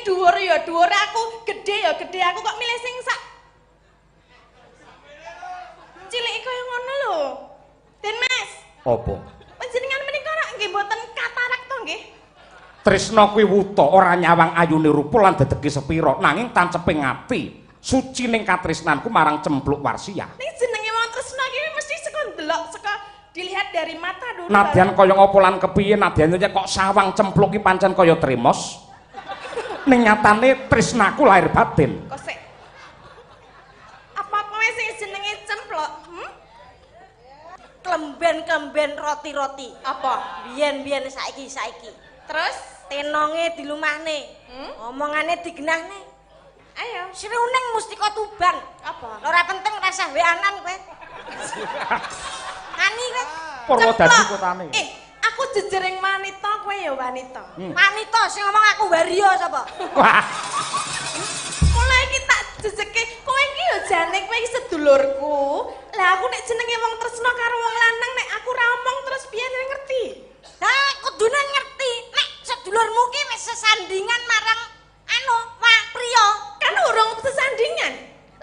dhuwur ya dhuwur aku, gedhe ya gedhe aku kok milih sing sak cilik kaya ngono lho. Den Mas. Apa? Panjenengan menika rak nggih mboten katarak to nggih? Tresna kuwi wuta ora nyawang ayune rupa lan dedegi sepira nanging tanceping ati suci ning katresnanku marang Cempluk Warsiah. Ning jenenge wong tresna iki mesti saka ndelok saka dilihat dari mata dulu. Nadyan kaya ngapa lan kepiye nadyan kok sawang Cempluk ki pancen kaya tremos. Ning nyatane tresnaku lahir batin. Kok sik. Apa kowe sing jenenge Cempluk? Klemben-klemben roti-roti. Apa? Biyen-biyen saiki. Terus Tenonge dilumahne. Omongane digenahne. ayo, Sriuning mustika Tuban. apa? Ora penting rasah weanan kowe. Ani kowe. Purwodadi kotane. Aku jejering wanita, kowe ya wanita. Wanita sing ngomong aku waria sapa? Wah. Mulai iki tak jejeke, kowe iki ya jane kowe iki sedulurku. Lah aku nek jenenge wong tresna karo wong lanang nek aku ra omong terus piye ngerti? Lah kudune ngerti nek sedulurmu ki wis sesandingan marang wah priya. Kan urung sesandingan.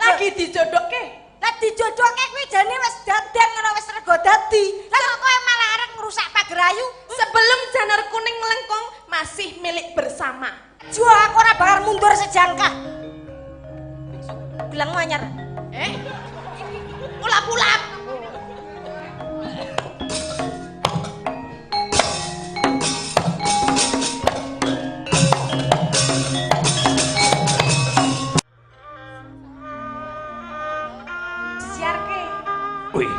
Lagi dijodohke. Lah dijodohke kuwi jane wis dadan ngono wis rega dadi. Lah kok kowe malah arep ngrusak pagerayu? Sebelum janur kuning melengkung masih milik bersama. Jo aku ora bakal mundur sejangkah. Bilang anyar. Ulap-ulap. Siarke. Wih.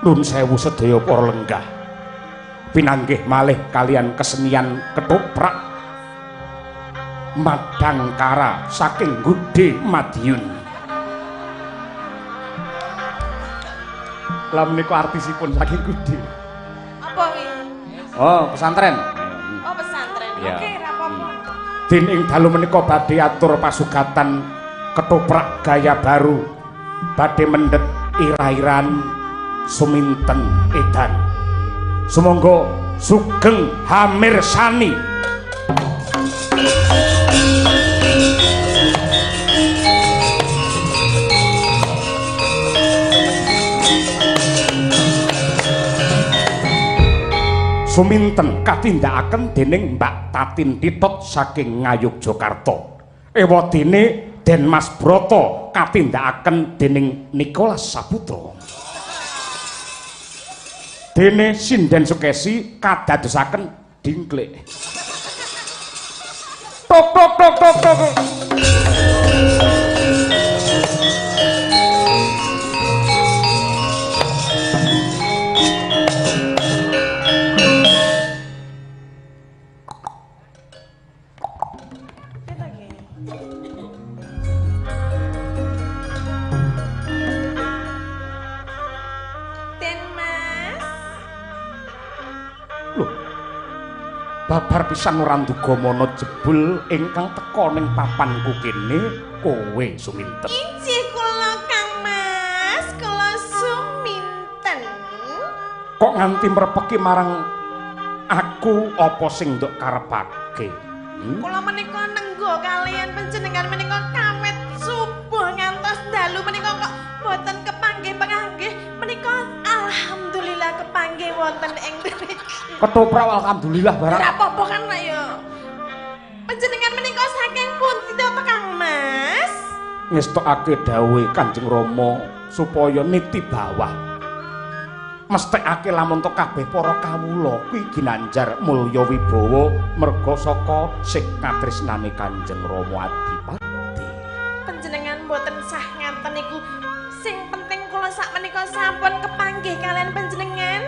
Nun sewu sedaya para lenggah. Pinanggih malih kalian kesenian ketoprak Madangkara saking Gude Madiun. Lah menika artisipun saking Gude. Apa wi? Oh, pesantren. Oh, pesantren. Ya. Oke, ra apa-apa. Den ing dalu menika badhe atur pasugatan ketoprak gaya baru. Badhe mendhet ira-iran suminten edan. Sumangga sugeng hamirsani. Suminten katindakaken dening Mbak Tatin Titot saking Ngayogyakarta. Ewadene Den Mas Broto katindakaken dening Nicholas Saputra. Dene Sinden Sukesi kadadosaken Dingklik. Tok tok tok tok tok. Babar pisan ora nduga mana jebul ingkang teka ning papanku kene kowe Suminten. Injih kula Kang Mas, kula Suminten. Kok nganti mrepeki marang aku apa sing nduk karepake? Kula menika nenggo kalian panjenengan menika kawit subuh ngantos dalu menika kok boten kepanggih-panggih menika alhamdulillah kepanggih wonten ing mriki. Ketoprak alhamdulillah barang. Ora apa-apa kan Pak ya. Panjenengan menika saking pundi to Kang Mas? Ngestokake dawuhe Kanjeng Rama supaya niti bawah. Mesthekake lamun to kabeh para kawula kuwi ginanjar mulya wibawa merga saka sing katresnane Kanjeng Rama Adipati. Panjenengan mboten sah ngaten niku. Sing penting kula sak menika sampun kepanggih kalian panjenengan.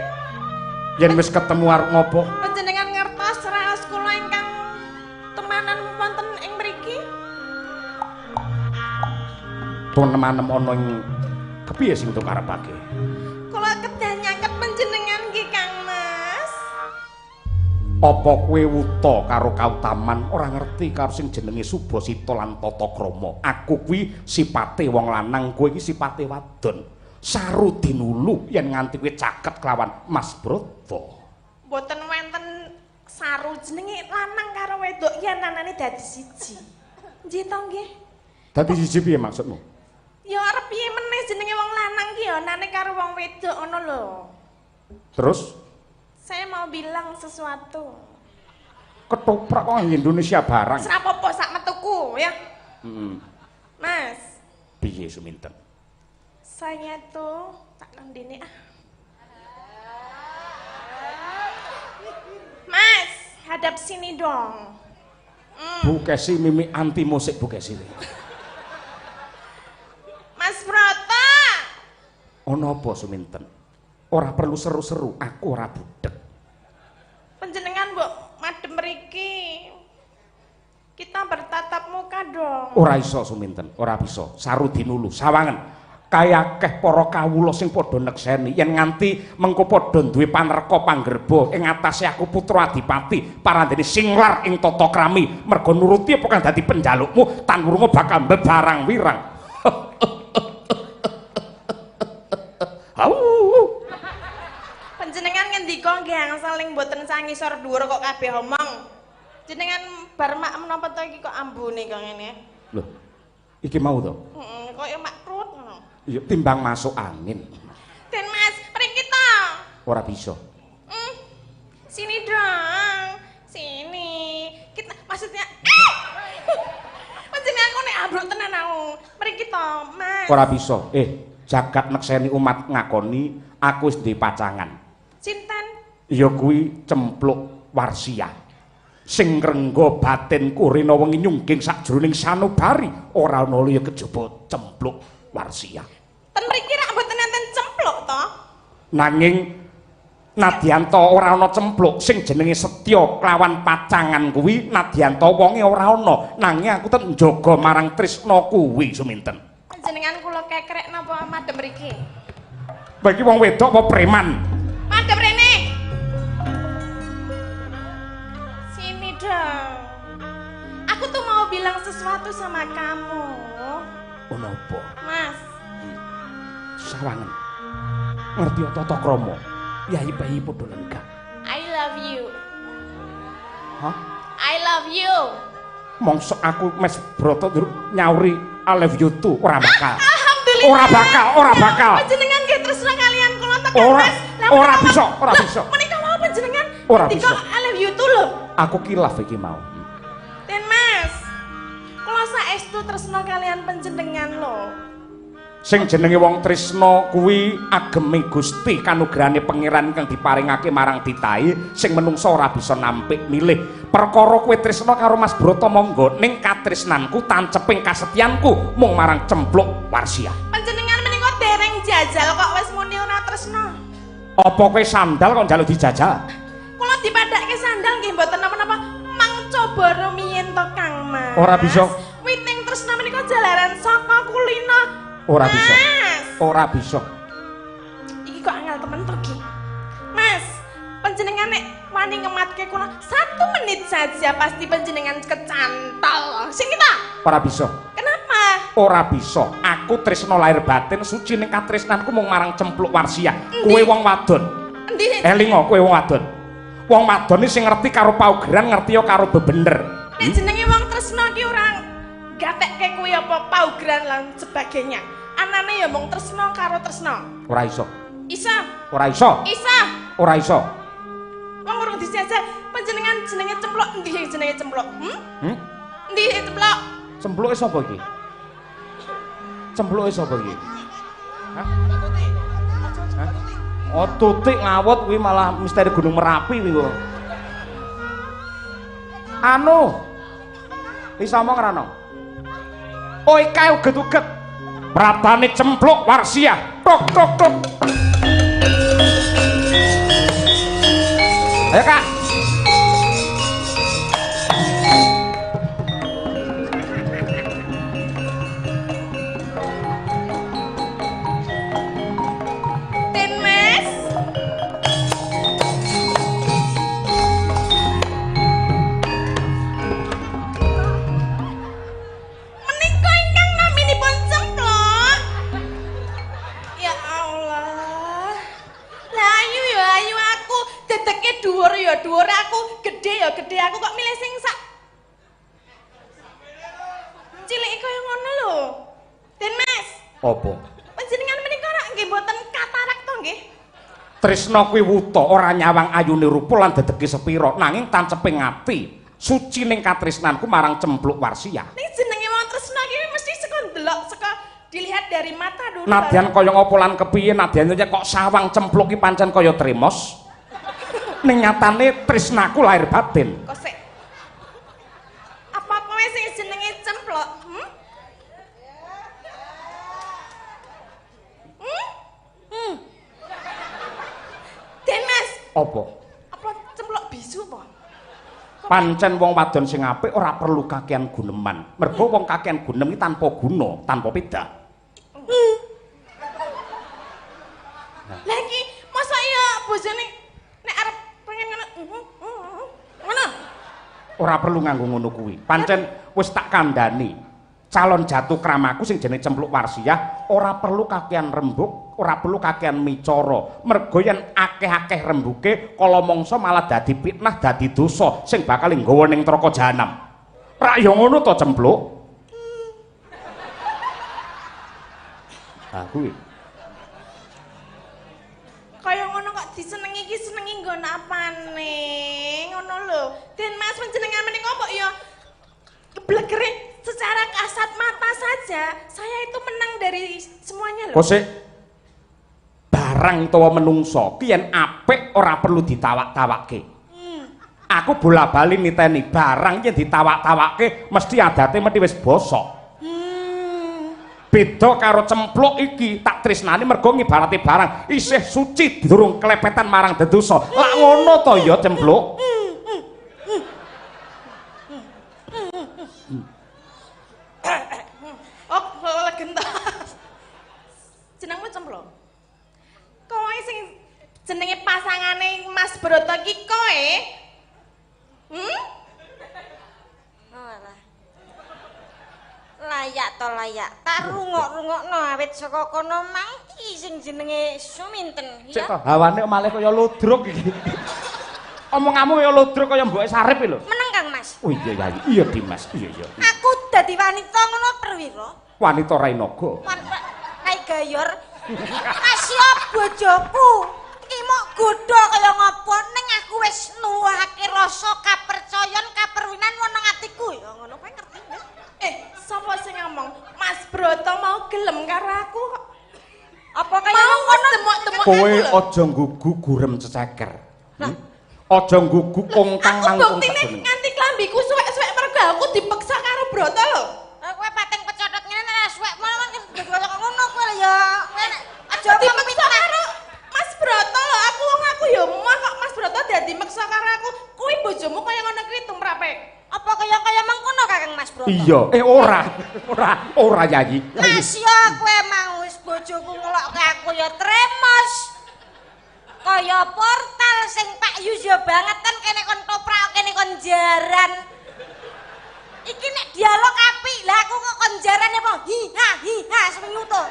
Yen wis ketemu arep ngopo? Panjenengan ngertos raos kula ingkang temanan wonten ing mriki? Temanem ana ing kepiye sing to karepake? Kula kedah nyaket panjenengan nggih Kang Mas. Apa kowe wuta karo kautaman ora ngerti karo sing jenenge Subasita lan Tatakrama? Aku kuwi sipate wong lanang, kowe iki sipate wadon. Saru dinulu yen nganti kowe caket kelawan Mas Broto. Mboten wonten Saru jenenge lanang karo wedok yen anane dadi siji. Nggih to nggih. Dadi siji piye maksudmu? Ya arep piye meneh jenenge wong lanang ki ya anane karo wong wedok ngono lho. Terus Saya mau bilang sesuatu. ketoprak kok Indonesia barang. Serap apa sak metuku ya. Mas, Piye Suminten? saya tuh tak kendini ah. Mas, hadap sini dong. Bu Kesi mimi anti musik Bu Kesi. Mas Broto. Ono apa Suminten? Ora perlu seru-seru, aku ora budek. Panjenengan mbok madem mriki. Kita bertatap muka dong. Ora iso Suminten, ora bisa. Saru dinulu, sawangen. Kaya akeh para kawula sing padha nekseni yen nganti mengko padha duwe panerka panggerba ing atase aku putra adipati parandene singlar ing tata krami merga nuruti apa kang dadi penjalukmu tan wurunga bakal bebarang wirang. Panjenengan ngendika nggih angsal mboten sangisor dhuwur kok kabeh omong. Jenengan bar mak menapa to iki kok ambune kok ngene? Lho, iki mau to? Heeh, kaya makrut ngono. Ya timbang masuk angin. Den Mas, mriki to. Ora bisa. Sini dong. Sini. Kita maksudnya panjenengan kok nek ambruk tenan aku. Mriki to, Mas. Ora bisa. Jagat nekseni umat ngakoni aku wis duwe pacangan. Sinten? Ya kuwi Cempluk Warsia. Sing ngrengga batinku rena wengi nyungging sajroning sanubari ora ana liya kejaba Cempluk Warsia. Ten mriki rak mboten enten cempluk to? Nanging nadyanto ora ana cempluk sing jenenge Setya kelawan pacangan kuwi nadyanto wonge ora ana nanging aku tetep njaga marang tresna kuwi Suminten. Panjenengan kula kekrek napa madhep mriki? Bagi wong wedok apa preman? Madhep rene. Sini dong. Aku tuh mau bilang sesuatu sama kamu. Ono apa? Mas, Sawangen. Ngerti tata krama. Yayi-bayi padha lenggah. I love you. Hah? I love you. Mongso aku mes broto nyauri I love you too ora bakal. Alhamdulillah. Ora bakal. Panjenengan nggih tresna kalian kula tekan Ora, Mas. ora bisa, ora bisa. Menika mau panjenengan Ora ketika bisa. I love you too lho. Aku kilaf iki mau. Den Mas. Kula saestu tresna kalian panjenengan lho. Sing jenenge wong tresna kuwi ageme Gusti kanugrahane pangeran kang diparingake marang titahe sing menungsa ora bisa nampik milih. Perkara kowe tresna karo Mas Broto monggo ning katresnanku tanceping kasetyanku mung marang Cempluk Warsia. Panjenengan menika dereng jajal kok wis muni ora tresna. Apa kowe sandal kok njaluk dijajal? Kula dipadhakke sandal nggih mboten napa-napa mang coba rumiyin to Kang Mas. Ora bisa. Witing tresna menika jalaran saka kulina. Ora bisa. Mas. Ora bisa. Iki kok angel temen to iki. Mas, panjenengan nek wani ngematke kula 1 menit saja pasti panjenengan kecantol. Sing kita. Ora bisa. Kenapa? Ora bisa. Aku tresna lahir batin suci ning katresnanku mung marang Cempluk Warsia. Kowe wong wadon. Endi? Elinga kowe wong wadon. Wong wadon iki sing ngerti karo paugeran, ngerti yo karo bebener. Nek jenenge wong tresna ki ora gatekke kuwi apa paugeran lan sebagainya. Anane ya mung tresna karo tresna. Ora iso. Isa. Ora iso. Isa. Ora iso. Wong urung dijajal panjenengan jenenge Cempluk endi jenenge Cempluk? Endi Cempluk? Cempluke sapa iki? Cempluke sapa iki? Hah? Oh, Tutik ngawut kuwi malah misteri Gunung Merapi kuwi kok. Anu. Bisa omong ora ono? Oi kae uget-uget. Pratane Cempluk Warsia. Tok tok tok. Ayo Kak. Den Mas. Menika ingkang naminipun Cempluk. Ya Allah. Lah ayu ya ayu aku, dedeke dhuwur ya dhuwur aku, gede aku kok milih sing sak cilik kaya ngono lho. Den Mas. Apa? Panjenengan menika rak nggih mboten katarak to nggih? Tresna kuwi wuta ora nyawang ayune rupa lan dedegi sepira nanging tanceping ati. Suci ning katresnanku marang Cempluk Warsia. Ning jenenge wong tresna iki mesti saka ndelok, saka dilihat dari mata dulu. Nadyan kaya ngapa lan kepiye nadyan kok sawang Cempluk ki pancen kaya tremos. Ning nyatane tresnaku lahir batin. Kok sik. Apa kowe sing jenenge Cempluk? Den Mas. Apa? Apa Cempluk bisu apa? Pancen wong wadon sing apik ora perlu kakean guneman. Mergo wong kakean gunem iki tanpa guna, tanpa pedah. Lah iki masa iya bojone nek arep pengen ngono. Ngono. Ora perlu nganggo ngono kuwi. Pancen wis tak kandhani. Calon jatuh kramaku sing jenenge Cempluk Warsiah ora perlu kakean rembug, ora perlu kakean micara. Mergo yen akeh-akeh rembuke kala mangsa malah dadi fitnah, dadi dosa sing bakal nggawa ning neraka jahanam. Rak ya ngono to Cempluk? Ah kuwi. Kaya ngono kok disenengi iki senengi nggon apane? Ngono lho. Den Mas panjenengan menika kok ya keblegere secara kasat mata saja. Saya itu menang dari semuanya loh. Kosek barang utawa menungso ki yen apik ora perlu ditawak-tawakke. Aku bola-bali niteni barang yen ditawak-tawakke mesti adate mesti wis bosok. Beda karo Cempluk iki tak tresnani mergo ngibarati barang isih suci durung kelepetan marang dedosa. Lah ngono to ya Cempluk. Oh, legentas. Jenengmu Cempluk. Kowe sing jenenge pasangane Mas Broto iki kowe? Alah. Layak to layak. Tak rungok-rungokno awit saka kono mangki sing jenenge Suminten Cek ya. to hawane malah kaya ludruk iki. Omonganmu kaya ludruk kaya mboke sarip lho. Meneng Kang Mas. Oh iya Yayi, iya Dimas, iya iya. Aku dadi wanita ngono perwira. Wanita Rainaga. Kayak gayor. Asya bojoku. Iki mok godha kaya ngapa ning aku wis nuwuhake rasa kapercayan kaperwinan ana atiku ya ngono kowe ngerti ya? Sapa sing ngomong? Mas Broto mau gelem karo aku kok. Apa kaya Mau ngono temok-temok Kowe aku lho. aja nggugu gurem ceceker. Aja nggugu kongkang Aku nangkung buktine sakjane. nganti klambiku suwek-suwek mergo aku dipeksa karo Broto lho. Kowe pating pecotot ngene nek suwek mon kaya ngono kowe lho ya. Aja Dipeksa karo Mas Broto lho. Aku ya mau kok Mas Broto dadi meksa karo aku. Kuwi bojomu kaya ngono kuwi tumrape. apa kaya mengkono Kakang Mas Broto? Iya, ora Yayi. Mas ya kowe mau wis bojoku ngelokke aku ya tremos. Kaya portal sing Pak Yus ya bangetan kene kon toprak kene kon jaran. Iki nek dialog apik lah aku kok kon jaran apa hiha seminggu to.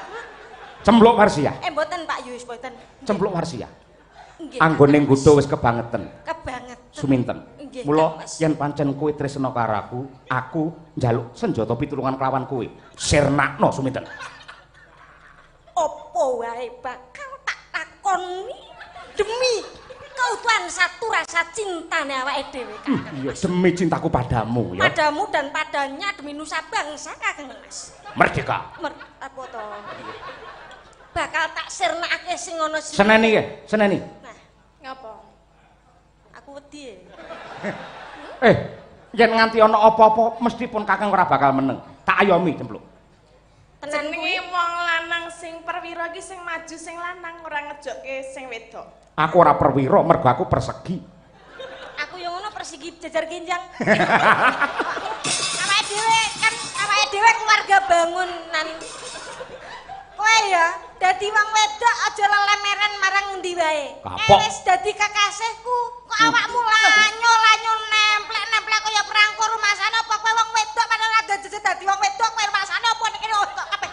Cempluk Warsiah. Mboten Pak Yus mboten. Cempluk Warsiah. Nggih. Anggone nggodha wis kebangetan. Kebanget. Suminten. Nggih, Mula Kang Mas. yen pancen kowe tresna karo aku njaluk senjata pitulungan kelawan kowe. Sirnakno Suminten. Apa wae bakal tak takoni demi keutuhan satu rasa cintane awake dhewe Kakang Iya, Mas. demi cintaku padamu ya. Padamu dan padanya demi nusa bangsa Kakang Mas. Merdeka. Apa to? Bakal tak sirnakake sing ana sing. Seneni ya, seneni. Nah, Ngapa? aku wedi. Yen nganti ana apa-apa mestipun Kakang ora bakal meneng. Tak ayomi Cempluk. Tenan kuwi Jenenge wong lanang sing perwira iki sing maju sing lanang ora ngejokke sing wedok. Aku ora perwira mergo aku persegi. aku yang ngono persegi jajar ginjang. awake dhewe keluarga bangunan. Kowe ya dadi wong wedok aja lelemeren marang endi wae. Kapok. Wis dadi kekasihku. Kok awakmu lanyo nemplek kaya perangko rumasane apa kowe wong wedok padahal ada jejet dadi wong wedok kowe rumasane apa nek kene wedok kabeh.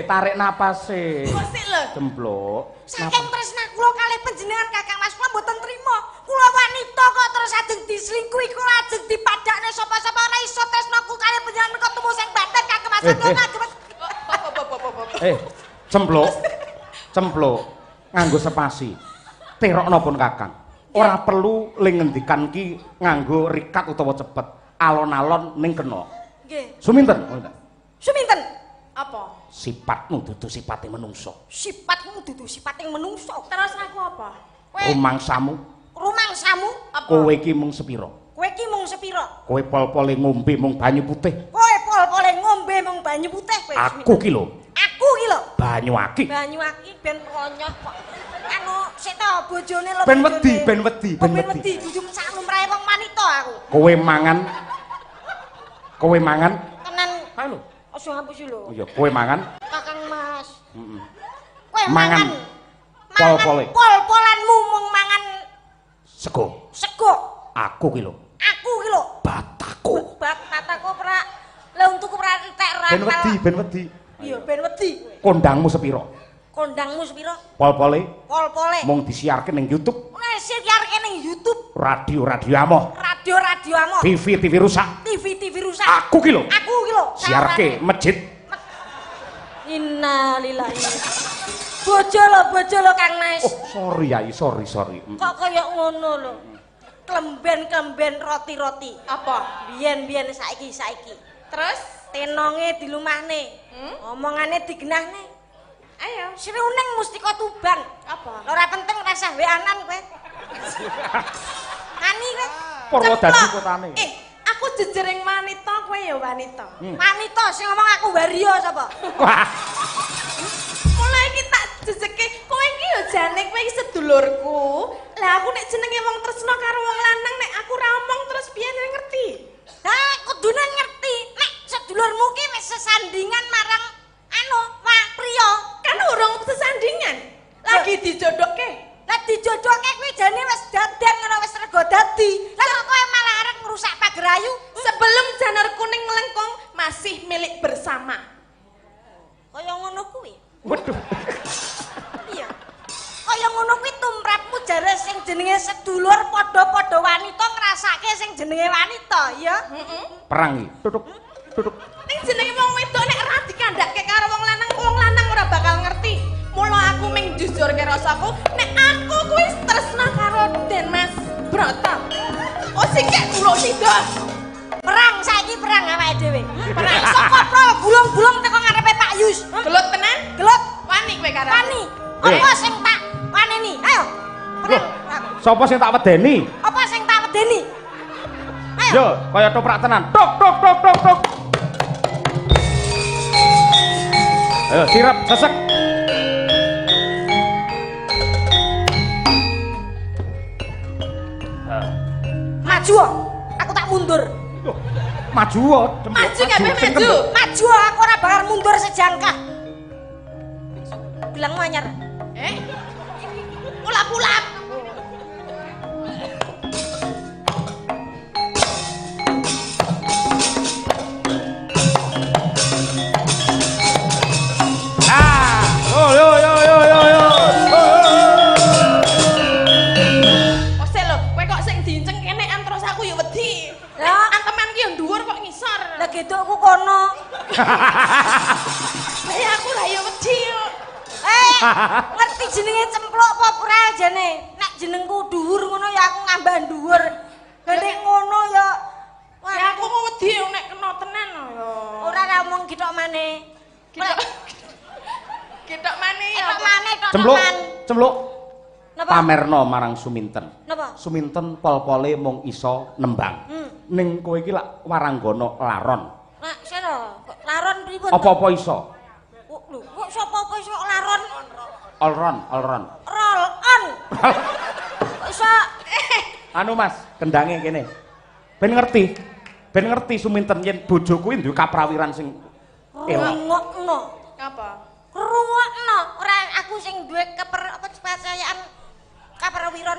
Tarik napas e. Kok sik lho. Cempluk. Saking tresna kula kalih panjenengan Kakang Mas kula Cempluk. Cempluk nganggo spasi. Terokno pun Kakang. Ora perlu ling ngendikan ki nganggo rikat utawa cepet. Alon-alon ning kena. Nggih. Suminten? Suminten? Apa? Sifatmu dudu sipate menungso. Sifatmu dudu sipating menungso. Terus aku apa? Rumangsamu. Rumangsamu? Apa? Kowe iki mung sepira? Kowe iki mung sepira? Kowe pol-pole ngombe mung banyu putih. Kowe pol-pole ngombe mung banyu putih kowe. Aku ki lho. Aku ki lho. Banyu aki. Banyu aki ben ronyoh kok. Anu sik to bojone lho. Ben wedi, ben wedi, ben Ben wedi. wedi dudu sak lumrahe wong wanita aku. Kowe mangan. Kowe mangan. Tenan. Ha lho. Aja ngapusi lho. Oh iya, kowe mangan. Kakang Mas. Heeh. Kowe Mangan. Pol-pole. Pol-polanmu mung mangan Sego. sego. Aku ki lho. Aku ki lho. Bataku. Kataku pra lha untuku pra entek ra. Ben wedi, ben wedi. Iya, ben wedi kowe. Kondangmu sepira? Kondangmu sepira? Pol-pole Pol-pole. mung disiarke ning YouTube, Nek siarke ning YouTube, radio-radio amoh, radio-radio amoh, TV rusak. TV rusak. Aku ki lho. Aku ki lho. Siarke masjid. Innalillahi. Bojo lo Kang Mas. Oh, sorry Yai, sorry. Kok kaya ngono lho. Klemben-klemben roti-roti. Apa? Biyen-biyen saiki. Terus? Tenonge dilumahne. Omongane digenahne. Ayo. Sriuning mustika Tuban. Apa? Ora penting rasah weanan kowe. Ani kowe. Purwodadi kotane. Aku jejering wanita, kowe ya wanita. Wanita sing ngomong aku wario sapa? Wah, Mulai iki tak jejeke, kowe iki ya jane kowe iki sedulurku. Lah aku nek jenenge wong tresna karo wong lanang nek aku ra omong terus piye ngerti? Lah kudune ngerti nek sedulurmu ki wis sesandingan marang anu priya. Kan urung sesandingan. Lagi dijodohke. Lah dijodohke kuwi jane wis dadan ngono wis rego dadi. Lah kok kowe malah arep ngrusak pagerayu? Sebelum janur kuning melengkung masih milik bersama. Kaya ngono kuwi. waduh. Iya. Kaya ngono kuwi tumrapmu jare sing jenenge sedulur padha-padha wanita ngrasake sing jenenge wanita, ya. Perang iki. Tutuk. Ning jenenge wong wedok nek ora dikandhake karo wong lanang ora bakal ngerti. Mula aku ming jujurke rasaku nek aku kuwi tresna karo Den Mas Broto. Oh sing kek kula sida. Perang saiki perang awake dhewe. Perang saka gulung-gulung teko ngarepe Pak Yus. Gelut tenan? Gelut Wani kowe karo. wani. Apa sing tak waneni? Ayo. Perang. Sapa sing tak wedeni? Apa sing tak wedeni? Ayo. Yo, kaya toprak tenan. Tok. Ayo, sirap, sesek. Maju. Aku tak mundur. Loh, maju wae. Maju kabeh sing maju. kenduk. Maju aku ora bakal mundur sejangkah. Bilangmu anyar. Ulap-ulap. Yo. Ose lho, kowe kok sing diinceng kene terus aku ya wedi. Lah. Angkeman ki ya dhuwur kok ngisor. Lah gedokku kono. Lah ya aku ra ya wedi kok. Ngerti jenenge cempluk apa ora jane? Nek jenengku dhuwur ngono ya aku ngambah dhuwur. Lah nek ngono ya Ya aku kok wedi nek kena tenan lho ya. ora ra omong gitok maneh. Ketok maneh ya. Tok maneh tok Cempluk. Napa? Pamerno marang Suminten. Napa? Suminten pol-pole mung iso nembang. Ning kowe iki lak waranggana laron. Nak sira, laron pripun? Apa-apa iso? Lho, kok sapa kok iso laron? Allron. Roll on. Kok iso Anu Mas, kendange kene. Ben ngerti Suminten yen bojoku kuwi duwe kaprawiran sing elok. rungokno. Apa? Rungokno, ora aku sing duwe kepercayaan kaprawiran.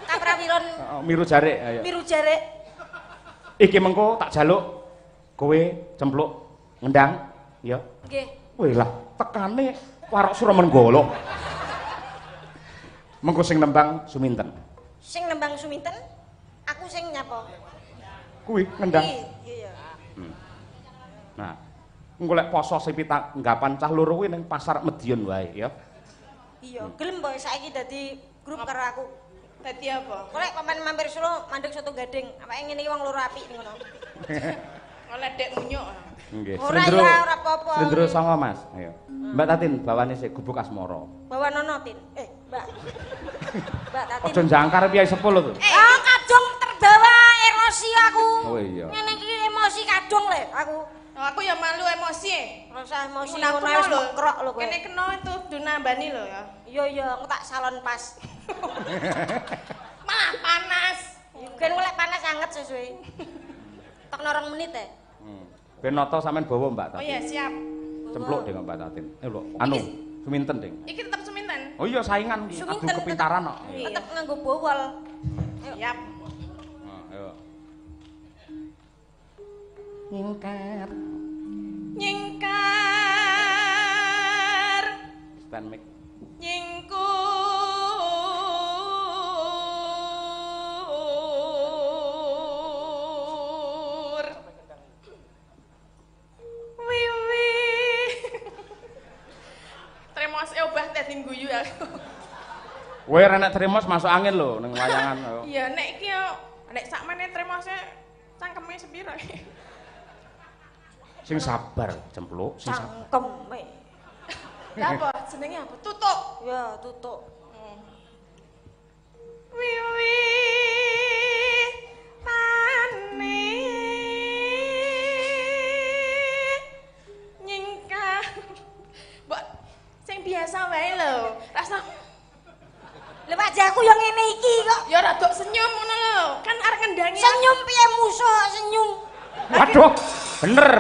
Kaprawiran Miru jare ayo. miru jare. Iki mengko tak jaluk kowe cempluk ngendang ya. Nggih. Weh lah tekane warok Suramenggala. Mengko sing nembang Suminten. Sing nembang Suminten, aku sing nyapa? Kuwi ngendang. Iya. Nah, golek poso sipita nggapan cah loro kuwi ning pasar Medion wae ya. Iya, gelem mbok saiki dadi grup karo aku. Dadi apa? Kok lek pemain mampir Solo mandeg soto gading, awake ngene iki wong loro apik ning ngono. Oleh dek munyuk. Nggih. Ora ya, ora apa-apa. Slendro songo, Mas. Ayo. Mbak Tatin bawane sik gubuk asmara. Bawa nono Tin. Mbak. Mbak Tatin. Aja jangkar piye sepo lho. Kadung terbawa emosi aku. Oh iya. Ngene iki emosi kadung le aku. Aku ya malu emosi. Ora usah emosi Ngono ngono wis mekrok lho kowe. Kene kena itu dunambani lho ya. Iya, aku tak salon pas. Malah panas. Ben lek panas anget sesuai. Tekno 2 menit ya. Ben nata sampean bawa Mbak Oh Tatin. iya, siap. Cempluk dengan Mbak Tatin. Lho, anu, suminten, Ding. Iki tetep seminten. Oh iya saingan iki, adu kepintaran kok. Tetep nganggo bowol. Siap. Ayo. Nyingkar. Nyingkar. Stand mic. Nyingkur. Wiwi. Tremos obah dadi guyu aku. Kowe ora nek tremos masuk angin lho ning wayangan. Ayo. Iya, nek iki yo nek sakmene tremose cangkeme sepiro. Sing sabar, Cempluk, sing sabar. Cangkeme. Ya apa jenenge apa? Tutuk. Ya, tutuk. Wiwi tani nyingkar. Mbok sing biasa wae lho. Rasa Lha wajahku yang ngene iki kok. ya rada senyum ngono lho. Kan arep ngendangi. Senyum piye musuh senyum. Waduh,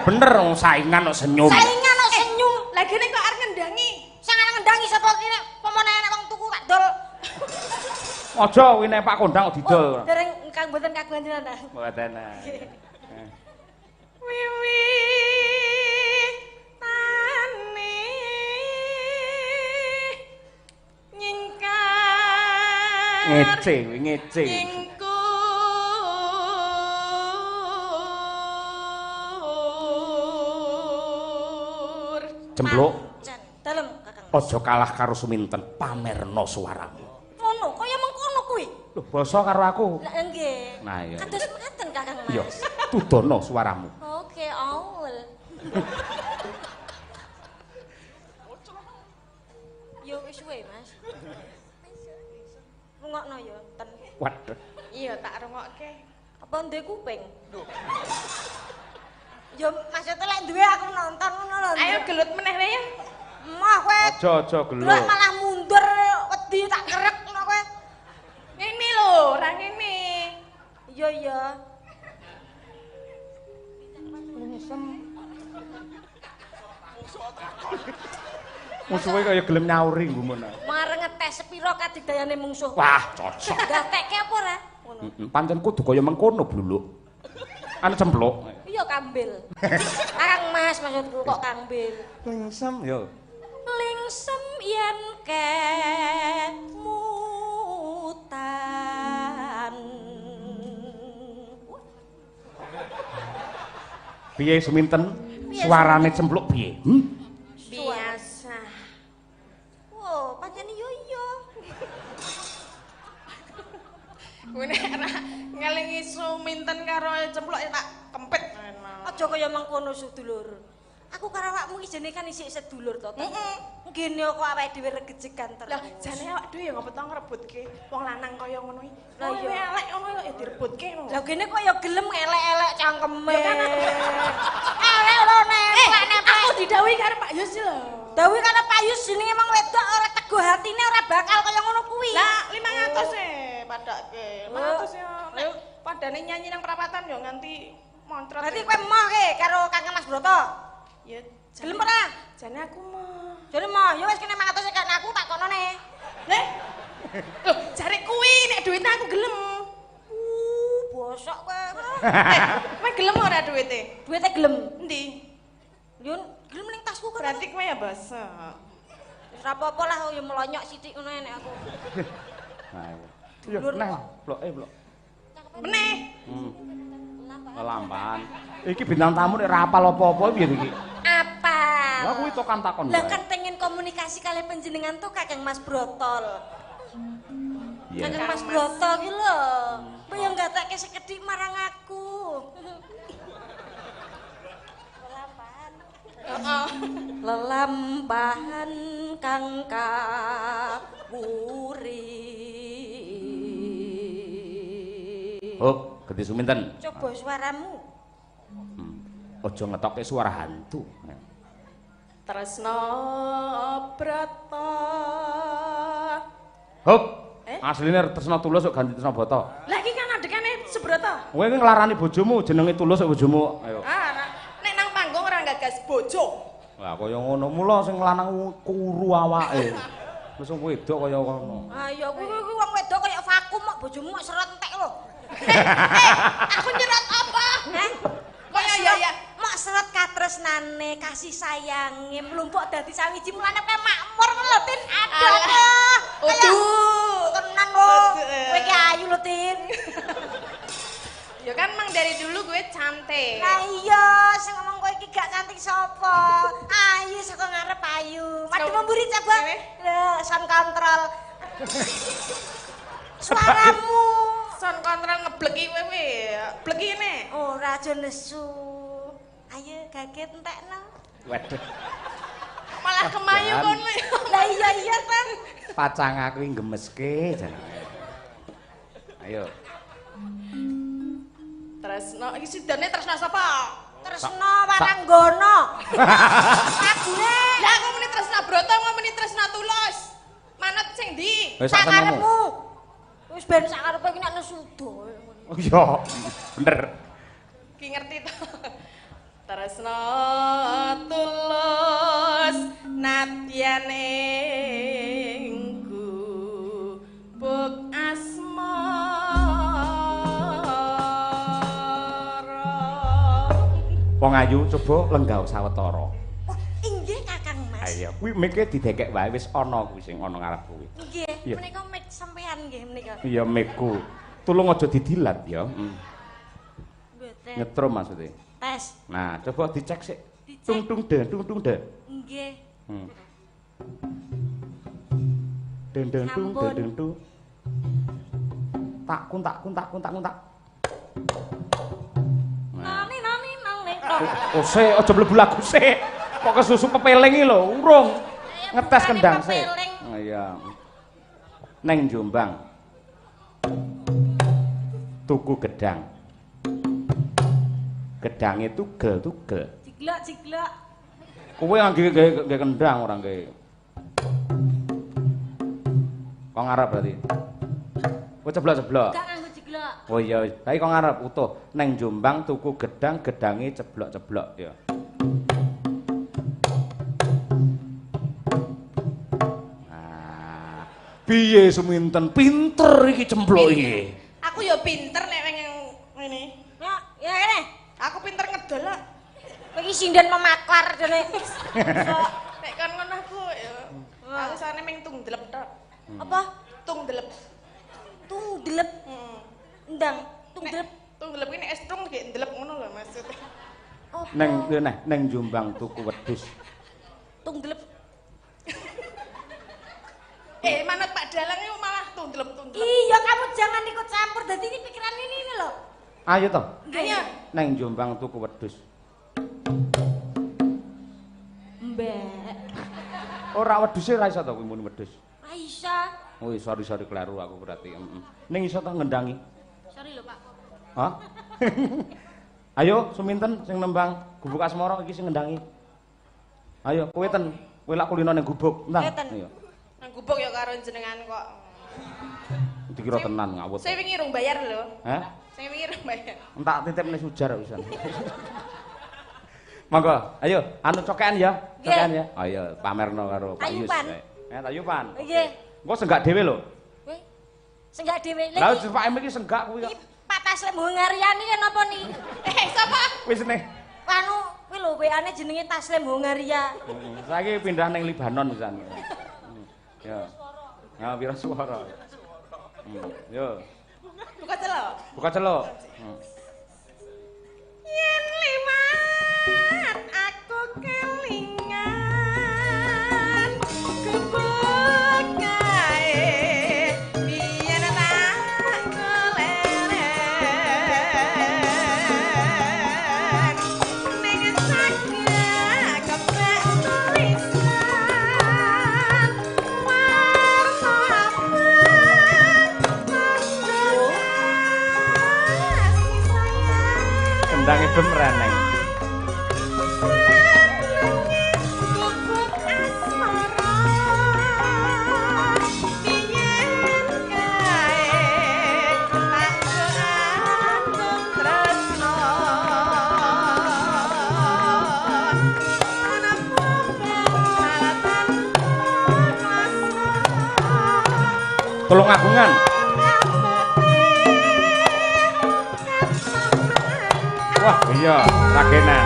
bener wong saingan kok senyum. Saingan kok senyum. Lagi nek kok arep ngendangi. Sing arep ngendangi sapa kene? Pemene enek wong tuku tak dol. Aja kuwi nek Pak Kondang kok didol. Dereng Kang mboten kagungan jenengan. Mboten. Wiwi tani nyingkar. Ngece, ngece. Nyingkur. Cempluk, Dalem Kakang. aja kalah karo Suminten, pamerno suaramu. Ngono, kaya mengkono kuwi. Lho, basa karo aku. Lah nggih. Nah, iya. Kados mekaten Kakang Mas. Iya, tudono suaramu. Oke, awul. Yo wis suwe, Mas. Rungokno yo, ten. Waduh. Iya, tak rungokke. Apa ndek kuping? Yo maksudnya lek duwe aku nonton ngono lho. Ayo gelut meneh wae ya. Mah kowe. Aja Delok geluk. malah mundur wedi tak kerek ngono kowe. Ngene lho, ora ngene. Iya iya. Musuhe kaya gelem nyauri gumun. Mareng ngetes sepiro kadigdayane mungsuh. Wah, cocok. Gatekke apa ora? Ngono. Pancen kudu kaya mengkono, Bluluk. Anu Cempluk. Iya kambil. Kang Mas maksudku kok kambil. Lingsem yo. Lingsem yen kemutan. Piye Suminten? Suarane Cempluk piye? Biasa. Wow, pancen yo iya. Kuwi nek ngelingi Suminten karo Cempluk ya tak kempit. Aja kaya mengkono sedulur. Aku karo awakmu iki jane kan isih sedulur to. Ngene kok awake dhewe regejegan terus. Lah jane awak dhewe ya ngopo to ngrebutke wong lanang kaya ngono iki. Lah Lah iya. elek ngono ya direbutke ngono. Lah kene kok ya gelem elek-elek cangkeme. Ya kan aku- Elek lho nemplek-nemplek. Aku didhawuhi karo Pak Yus lho. Dawuh karo Payus jenenge emang wedok ora teguh hatine ora bakal kaya ngono kuwi. Lah 500 padake. 500 ya nek padane nyanyi nang perapatan ya nganti moncrot. Berarti kowe emoh ke karo Kakang Mas Broto? ya Gelem ora? jane aku mah. Jane emoh, ya wis kene 500 kan aku tak konone. Leh. Loh, jare kuwi nek duwite aku gelem. Bosok kowe. Kowe gelem ora duwite? Duwite gelem. Endi? Yo gelem ning tasku kok. Berarti kowe ya basa. Wis ora apa-apa lah yo melonyok sithik ngono nek aku. Nah, iya. Yo, nah, blok, blok. Meneh. Kenapa? Lamban. Iki bintang tamu nek ra apal apa-apa piye iki? Apa? Lah kuwi to kan takon. Lah kan pengen komunikasi kali panjenengan tuh Kakang Mas Brotol. Iya. Kakang Mas Brotol ki lho. Kowe yo nggatekke sekedhik marang aku. Lelampahan kang kapuri. Oh, gedhe suminten. Coba suaramu. Aja ngetokke suara hantu. Tresno Brata. Hop. Asline tresna tulus kok ganti tresna bata. Lah iki kan adekane Subrata. Kowe iki nglarani bojomu, jenenge tulus kok bojomu. Ayo. Nek nang panggung ora gagas bojo. Lah kaya ngono mula sing lanang kuru awake. Wis wong wedok kaya ngono. Ayo kuwi wong wedok kaya vakum kok bojomu mok seret entek lho. Aku nyerat apa? Kaya ya. Mak seret katresnane, kasih sayange, mlumpuk dadi sawiji mulane kowe makmur lho Tin. Aduh. Tenan lho. Kowe ki ayu lho Tin. Ya kan mang dari dulu gue cantik. Lah iya, sing ngomong kowe iki gak cantik sapa? Ayu saka ngarep ayu. Mati memburi coba. Sound control. Suaramu. Sound control ngebleki kowe. Bleki ne. Ora aja nesu. Ayo gaget entekno. Waduh. Malah kemayu kono. Lah iya Tan. Pacang aku iki gemeske jan. Ayo. Tresno iki sidane Tresno sapa? Tresno Waranggono. Lagune. Lah aku muni Tresno Brata, aku muni Tresno Tulus. Manut sing ndi? Wis sak karepmu. Wis ben sak karepe iki nek nesudo. Oh iya, bener. Ki ngerti to. Tresno Tulus nadyan ingku buk Wong ayu coba lenggah sawetara. Oh, inggih Kakang Mas. Ayo, kuwi mike didekek wae wis ana kuwi sing ana ngarep kuwi. Nggih, Iya. menika mik sampean nggih menika. Iya mikku. Tulung aja didilat ya. Mboten. Nyetrum maksudnya. Tes. Nah, coba dicek sik. Dicek. Tung tung de. Nggih. Den den tung Sampun. den tung. Tak kuntak. Nani nang ning. Oh, sik aja mlebu lagu sik. Kok kesusu kepeling iki lho, urung. Ngetes kendang sik. Oh iya. Neng Jombang. Tuku gedang. Gedange tugel. Jiglak. Kowe ngangge kendang ora ngge. Kok ngarep berarti? Kowe ceblok-ceblok. Gak nganggo jiglak. Oh iya, baik kok ngarep utuh. Neng Jombang tuku gedang, gedange ceblok-ceblok ya. Nah, piye seminten pinter iki cemplok iki. Aku ya pinter nek yang ngene. Ya kene. Aku pinter ngedol lah. Kowe iki sinden memakar jane. Nek kan ngono aku ya. Aku sane ming tungdelep tok. Apa? Tungdelep. Tungdelep. Ndang, tungdelep. Tungdelep ini estrung nggih ndelep ngono lho maksudnya. Oh. Neng Jombang tuku wedhus. Tungdelep. Manut Pak Dalang itu malah tungdelep. Iya, kamu jangan ikut campur. Dadi ini pikiran ini lho. Ayo toh. Ayo. Neng Jombang tuku wedhus. Mbak. Ora wedhuse ra iso to kuwi muni wedhus. Aisyah. Oh, sorry kleru aku berarti. Ning iso to ngendangi. Sorry lho, Pak. Hah? Ayo, suminten sing nembang gubuk asmara iki sing ngendangi. Ayo, kowe ten. Kowe lak kulino ning gubuk. Nang. Ayo. Nang gubuk ya karo jenengan kok. Dikira tenan ngawut. Saya wingi rung bayar lho. Hah? Saya wingi rung bayar. Entak titipne sujar pisan. Monggo, ayo anu cokean ya. Cokean ya. Ayo pamerno karo Pak Yus. Ayupan. Ayupan. Nggih. Engko senggak dhewe lho. Kowe senggak dhewe. Lah Pak Em iki senggak kuwi kok. Pak Taslim Hongaryani kan apa nih? Sapa? Wis nih. Anu kuwi lho WA-ne jenenge Taslim Hongaria. Saiki pindah ning Libanon pisan. Ya. Nah, pira suara. Yo. Buka celok. Buka celok. Yen aku kelingan gebuk kae biyen tak golelen ning saged kepek tulisan warna Kendang ibem reneng. Tulung agungan. Wah, iya, ragenan.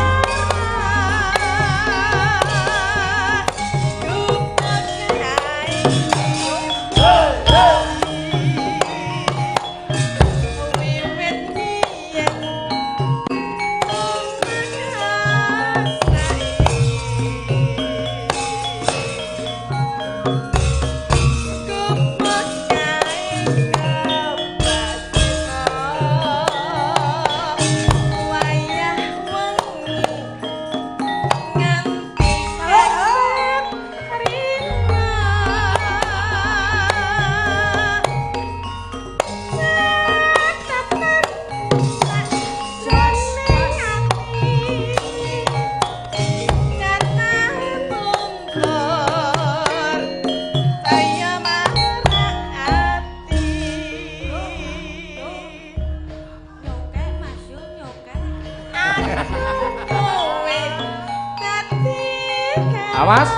Awas.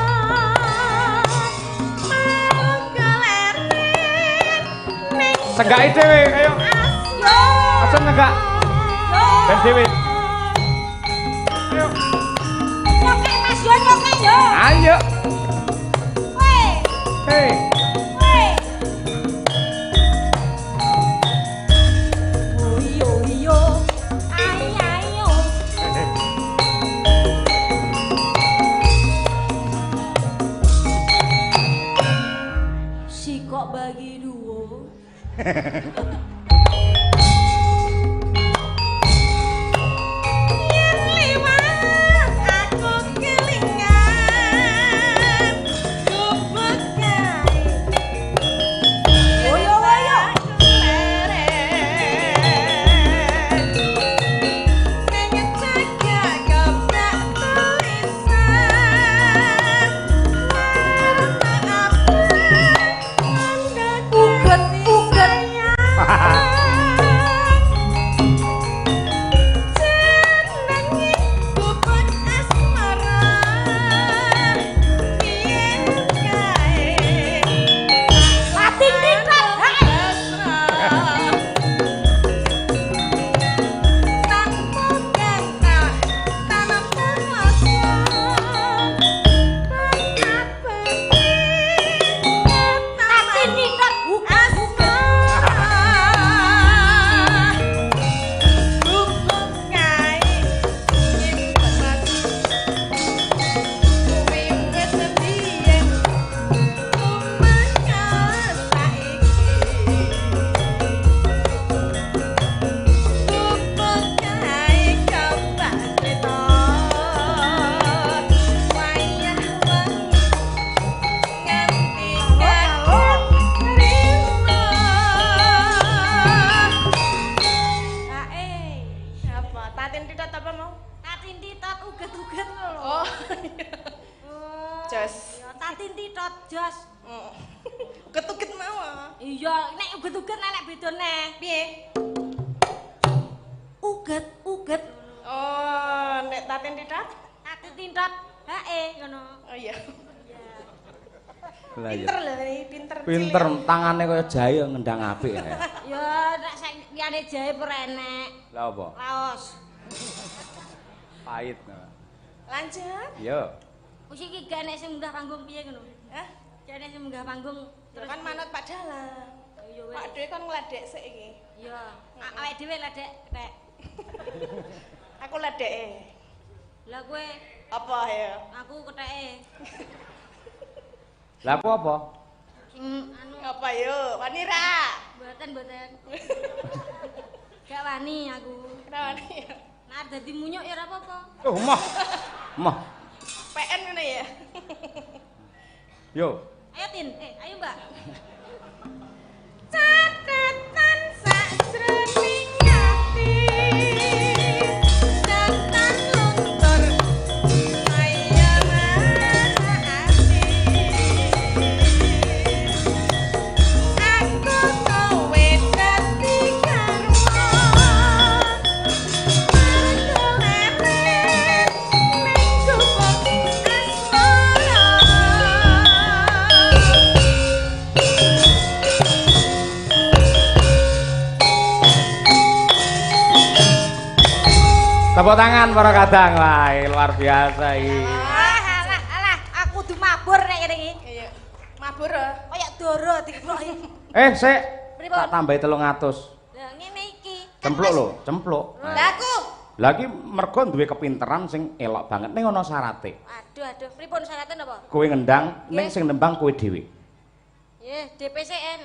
Segak dhewe ayo. Aja negak. Ben dhewe. Ayo. Nyokek Mas yo nyokek yo. Ayo. Weh. Hei. Weh. Oyo yo. Ayo. Si kok bagi dua. Uget-uget mau. Iya, nek uget-uget nek bedone. Piye? Uget-uget. Oh, nek tatin titot? Tatin titot. Hae ngono. Oh iya. Lah Pinter lho, pinter. Pinter, tangane kaya jahe ngendang apik ya. Ya, nek liyane jahe ora enek. Lah apa? Laos. Pahit. Lanjut. Iya. Wis iki gak enek sing munggah panggung piye ngono? Hah? Gak enek sing munggah panggung Terus kan manut Pak Dalang. Iya wis. Pak dhewe kon ngledek sik iki. Iya. Awake dhewe ledek tek. Aku ledeke. Lah kowe Apa ya? aku ketheke. Lah aku apa? Anu Apa yo? Wani ra? mboten. Gak wani aku. Ora wani. Nek dadi munyuk ya ora apa-apa. Oh, mah. PN ngene ya. Yo. Ayo Tin, ayo Mbak. Catatan sajroning ati tenan luntur ayaman ati aku kowe dadi garwa margolemen ning gubuk asmara. Tepuk tangan para kadang. Wah, luar biasa iki. Alah, aku kudu mabur nek kene iki. Iya. Mabur. Kaya doro dikroki. Sik. Pripun? Tak tambahi 300. Lah ngene iki. Cempluk lho, cempluk. Lah aku Lagi mergo duwe kepinteran sing elok banget ning ana syarate. Aduh, pripun syaratnya napa? Kowe ngendang ning sing nembang kowe dhewe. Nggih, DPCN.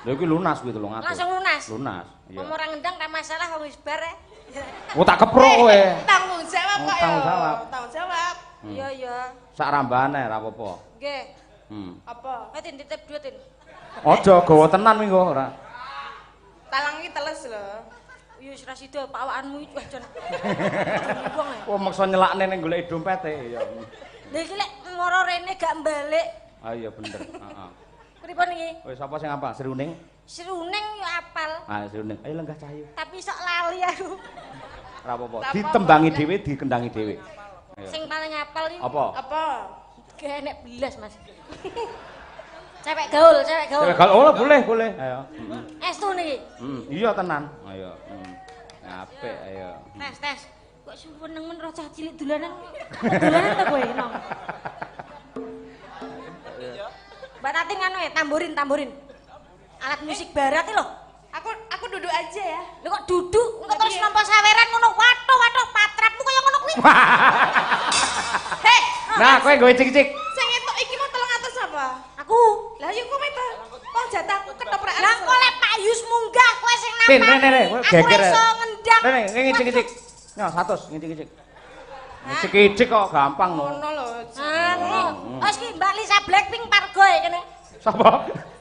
Lha iki lunas kuwi 300. Langsung lunas. Lunas. Iya. Wong ora ngendang ra masalah wong wis bar. Oh tak keprok kowe. tanggung jawab kok ya. Tanggung jawab. Tanggung jawab. Iya, iya. Sak rambane ra apa-apa. Nggih. Apa? Ayo Tin titip duit Tin. Aja gawa tenan minggu ora. Talang iki teles lho. Iya wis ra sida pawakanmu iki wah jon. Wong e. Oh maksa nyelakne ning golek dompete ya. Lha iki lek moro rene gak balik. Ah iya bener, heeh. Pripun iki? Wis sapa sing apa? Seruning? Seruning yo apal, Ah seruning. Ayo lenggah cahayu. tapi sok lali aku. Ora apa-apa. Ditembangi dhewe, dikendangi dhewe. Ayo. Sing paling apal iki Apa? Apa? gak enek belas, Mas. Cewek gaul, cewek gaul. Kalau oh boleh. Ayo. Estu niki. Iya tenan. Ayo. Apik ayo. Tes. Kok seneng roh cah cilik dolanan. Dolanan ta kowe, Nong? Mbak Tating anu tamborin. Alat musik barat iki lho. Aku duduk aja ya. Lho kok duduk, engko terus nampa saweran ngono. Waduh, patrapmu kaya ngono kuwi. Hei, Nah, kowe nggawe cik-cik. sing entuk iki mau 300 apa? Aku. Lah yo kowe to. Wong jatahku ketoprakan. Lah kok lek Pak Yus munggah kowe sing Tin, nampa. rene, kowe Aku geger. iso ngendang. Rene, ngicik-ngicik. Yo 100 ngicik-ngicik. Ngicik-ngicik kok gampang no. Ngono lho. Anu, wis ki Mbak Lisa Blackpink pargo ya kene. Sapa?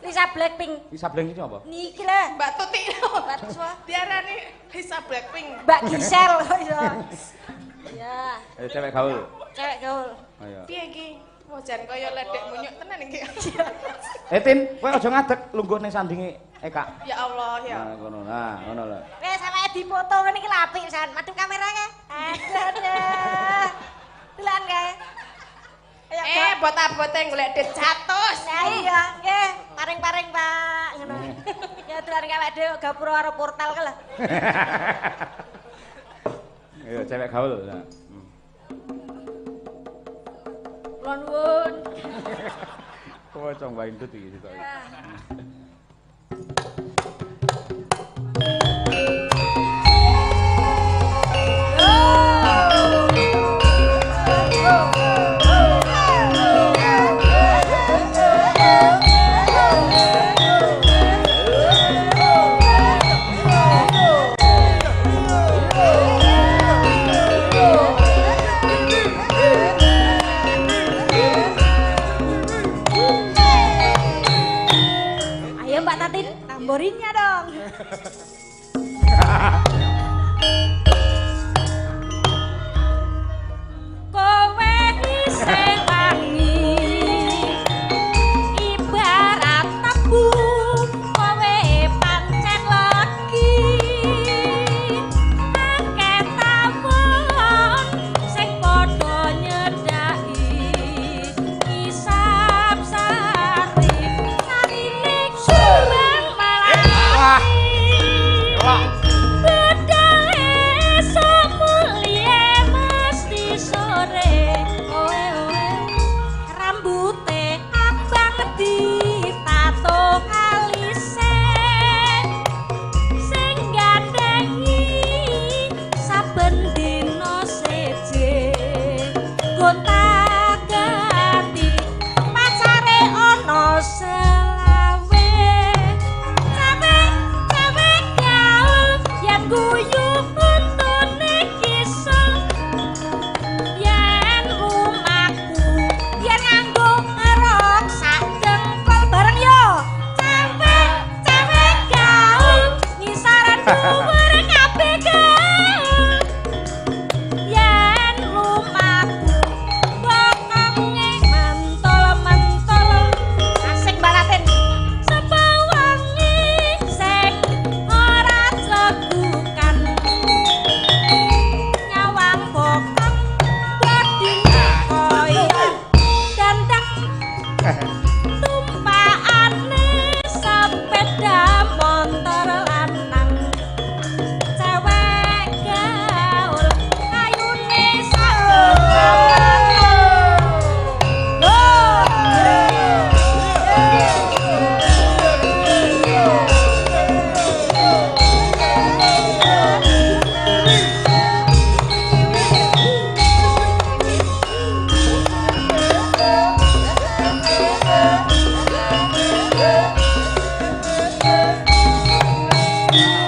Lisa Blackpink. Bisa bleng iki apa? Niki lah. Mbak Tuti. Mbak Tuswa. Diarani Lisa Blackpink. Mbak Gisel iso. Ya, Ayo cewek gaul. cewek gaul. Ayo. Piye iki? Wajan kaya ledek munyuk tenan iki. Tin, kowe aja ngadeg lungguh ning sandinge Eka. Ya Allah ya. Nah, ngono. Nah, ngono lho. Wes sampe dipoto ngene iki lho apik san. Madhep kamera kae. Aduh. Delan kae. Ayo, Mbak. Bot-bote golek dit 100. Nah iya, nggih. Paring-paring, Pak. Ngono. Ya dolan kawek dhewe gapura karo portal ka lho. Ayo cewek gaul. Nah. Kula nuwun. Kowe cong wae ndut iki sitok. Ayo Mbak Tatin, tamborinnya dong. Kowe isih wangi ibarat tebu, kowe pancen legi akeh tawon sing padha nyedaki isap sari sarilik suweng Wah. malani bedale dhuwur kabeh gaul yen lumaku bokonge mantul-mantul asik balaten sapa wangi sing ora cegukan nyawang bokong bodine koyo dandang tumpakane sepeda motor lanang cewek gaul ayune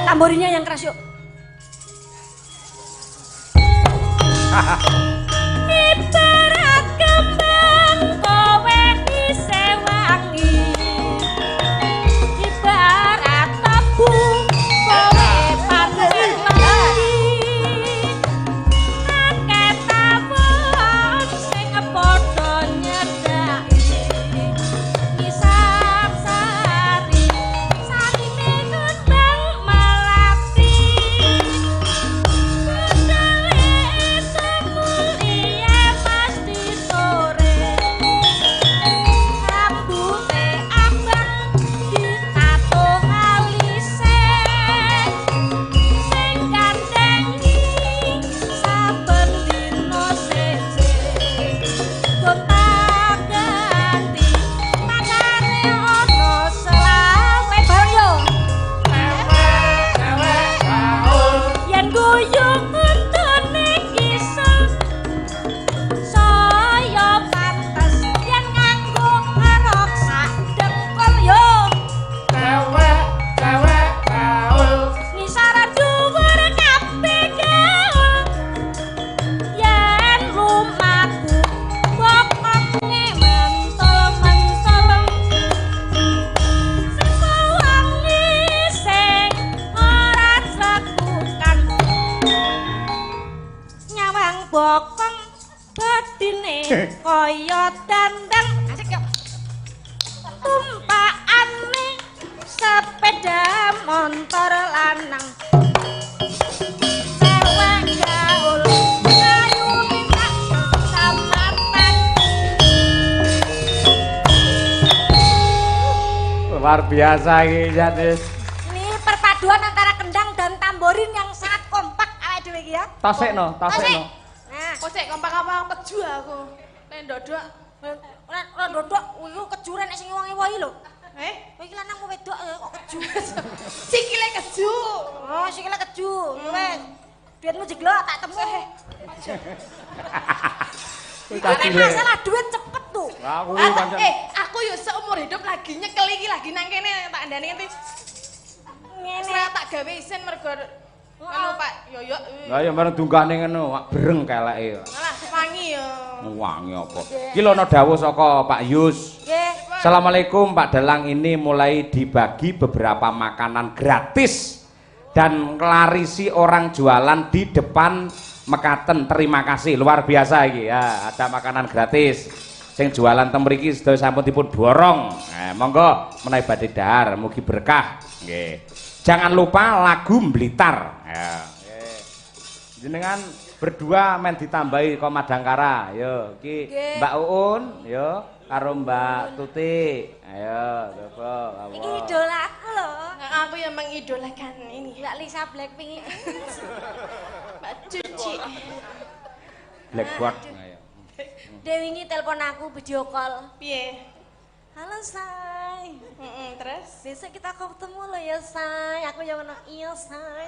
tamborinya yang keras yuk. Ibarat kembang kowe isih wangi ibarat tebu kowe pancen mati akeh tawon sing padha nyedaki ngisap sari sarine kembang melati Yen guyung untune kisah saya pantes yen nganggo ngarok sak dengkul yo Cewek gaul. ngisara dhuwur kabeh gaul yen lumaku bokonge mantul-mantul sapa wangi sing ora cekukan nyawang bokong badine kaya dandang asik yo tumpakane sepeda motor lanang cewek gaul ayune tak samatan Luar biasa iki Janis. ini perpaduan antara kendang dan tamborin yang sangat kompak awake dhewe iki ya Tasekno. nah Kok sik kompak-kompak keju aku. Nek ndodok. ora ndodok iku kejuran nek sing wangi-wangi lho Eh, kowe iki lanang wedok kok keju sikile keju. oh sikile keju wes duitmu jeglok tak temu Nek masalah duit cepet tuh. Aku Ah, aku yo seumur hidup lagi nyekel iki lagi nang kene tak ndani ngerti. Ngene. Ora tak gawe isin mergo anu Pak Yoyo. Lah ya marang dungane ngono, wak bereng keleke. Malah wangi yo. Wangi apa? Ki lono dawuh saka Pak Yus. Nggih. Assalamualaikum Pak Dalang, ini mulai dibagi beberapa makanan gratis dan ngelarisi orang jualan di depan Mekaten. Terima kasih, luar biasa iki ya, ada makanan gratis. Sing jualan teng mriki sedaya sampun dipun borong. Monggo menawi badhe dahar mugi berkah. Nggih. Jangan lupa lagu Blitar. Ya. Jenengan berdua men ditambahi Komadangkara. Yo, iki Mbak Uun, yo karo Mbak Tuti. Ayo, coba. Iki idola aku lho. Aku yang mengidolakan ini. Mbak Lisa Blackpink iki. Mbak Cuci. Blackboard. Ayo. Dewi ini telepon aku video call. Piye? Halo Say. Terus? Besok kita ketemu lo ya Say. Aku yang ngono iya Say.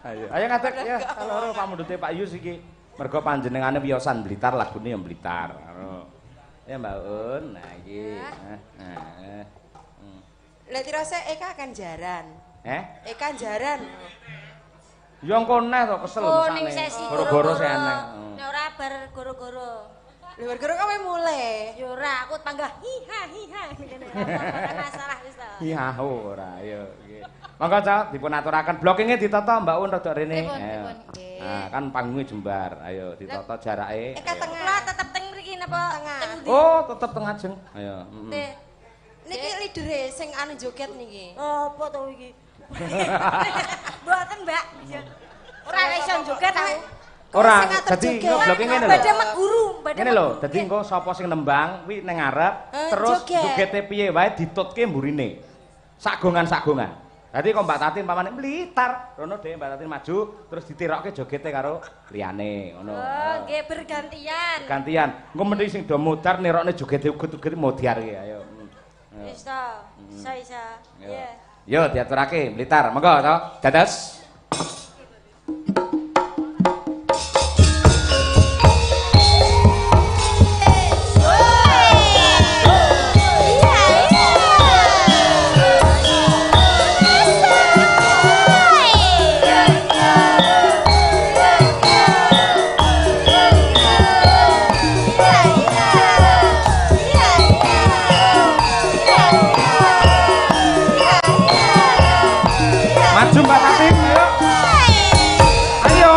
Ayo ngadeg ya. Kalau pamundhute Pak Yus iki mergo panjenengane wiyosan Blitar, lagune yang Blitar. Ya Mbak Un, nah iki. Lah tirose Eka akan jaran. Eka jaran. Ya engko neh to kesel Oh mesane. ning sesi Goro-goro sih aneh. Nek ora bar goro-goro. Lho gara kowe mulai. Yo ora aku panggah hiha ngene. Ora masalah wis to. Iya ora ayo nggih. Monggo Cak dipun aturaken blockinge ditata Mbak Un rada rene. Ayo. Nah, kan panggungnya jembar. Ayo ditata jarake. Ka tengah. Kula tetep teng mriki napa teng ndi? Oh, tetep tengah jeng. Ayo. Niki leadere sing anu joget niki. Apa to iki? Mboten, Mbak. Ora iso joget aku. Ora, dadi blocking ngene lho. Badhe meguru, Ngene lho, dadi engko sapa sing nembang kuwi ning ngarep, terus jogete piye wae ditutke mburine. Sagongan-sagongan. Dadi kok Mbak Tatin pamane Blitar, rono dhewe Mbak Tatin maju, terus ditirokke jogete karo liyane, ngono. Oh, nggih bergantian. Gantian. Engko mendhi sing do mudar nirokne jogete uget-uget modiar iki, ayo. Wis to. Isa. Iya. Yo diaturake Blitar, monggo to. Dados. Maju Mbak Tatin, ayo. Ayo.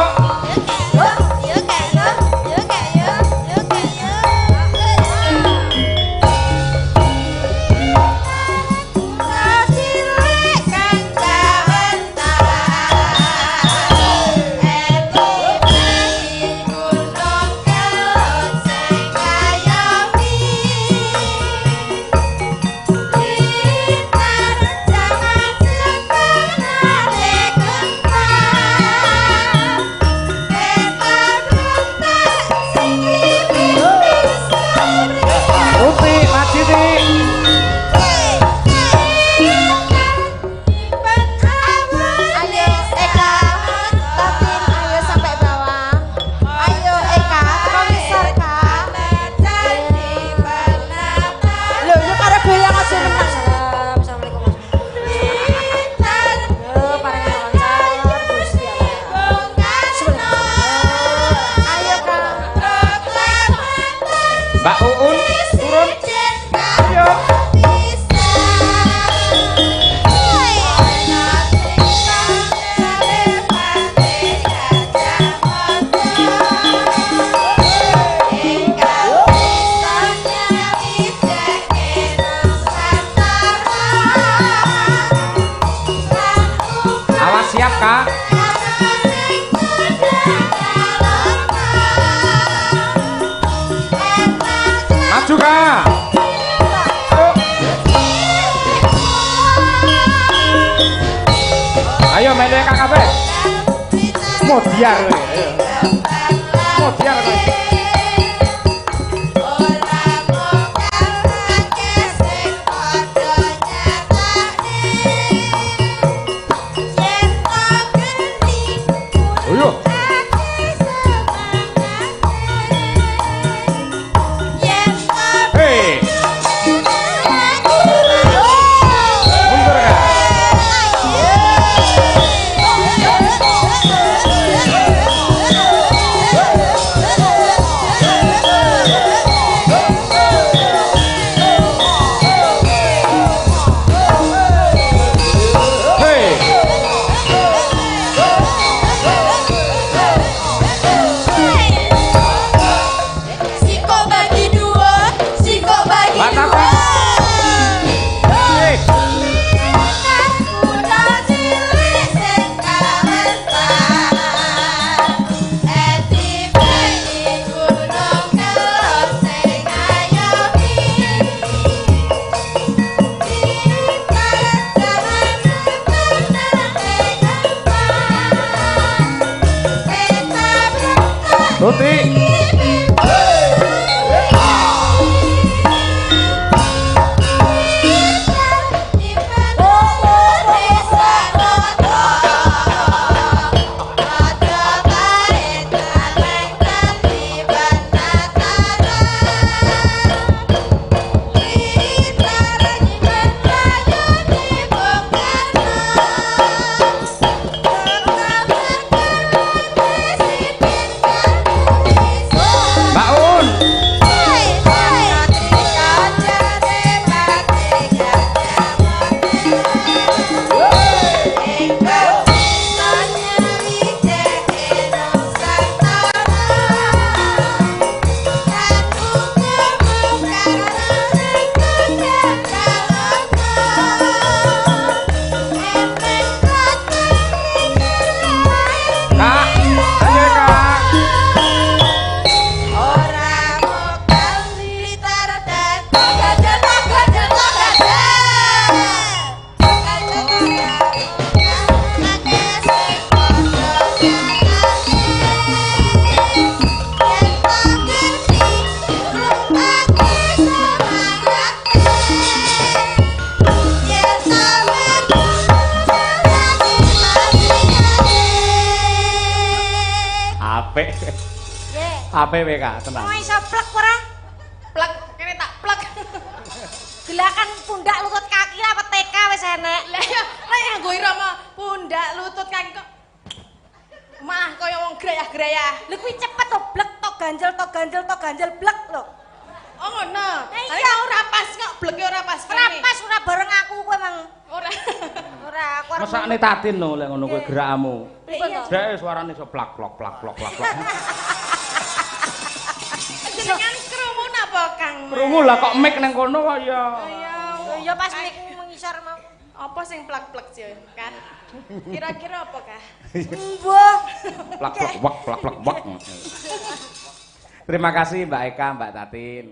Uti, maju di. Ayo Eka, Tatin ayo sampai bawah. Ayo Eka, konser Kak. Lho, yo karo goyang aja menang. Assalamualaikum. Yo paring lancar Gusti Allah. Ayo Kak. Mbak Uun turun. Ayo. Awas siap Kak. Maju Kak. Ayo mele KKP. Modiar kowe. Ayo. Modiar kowe. Ayo. Hei. Mundur Kak. Hei. Siko bagi dua, siko bagi Mbak dua. Tatin. Hei. Kuda cilik sing kawentan, eti bayi gunung kelor sing ngayomi. Di barat jalan sebenang gempar, Tuti. Thank you. apik. Nggih. Apik wae Kak, tenang. Mau iso plek ora? Plek, kene tak plek. Gelakan pundak lutut kaki lah TK wis enek. Lah ya, lek nganggo irama pundak lutut kaki kok mah kaya wong grayah-grayah. Lha kuwi cepet to blek to ganjel blek lho. Oh ngono. Iya. Iya ora pas kok bleke ora pas Ora kene. pas ora bareng aku kowe mang. Ora. Ora aku arep. Mesakne tatin lho lek ngono kuwi gerakmu. Iya. Dek suarane iso plak plok plak plok plak plok. Jenengan krungu napa Kang? Krungu lah kok mic nang kono kok ya. Ya pas nek mengisor mau. Apa sing plak-plak sih kan? Kira-kira apa kah? Mbah. Plak plok wak plak plok wak. Terima kasih Mbak Eka, Mbak Tatin.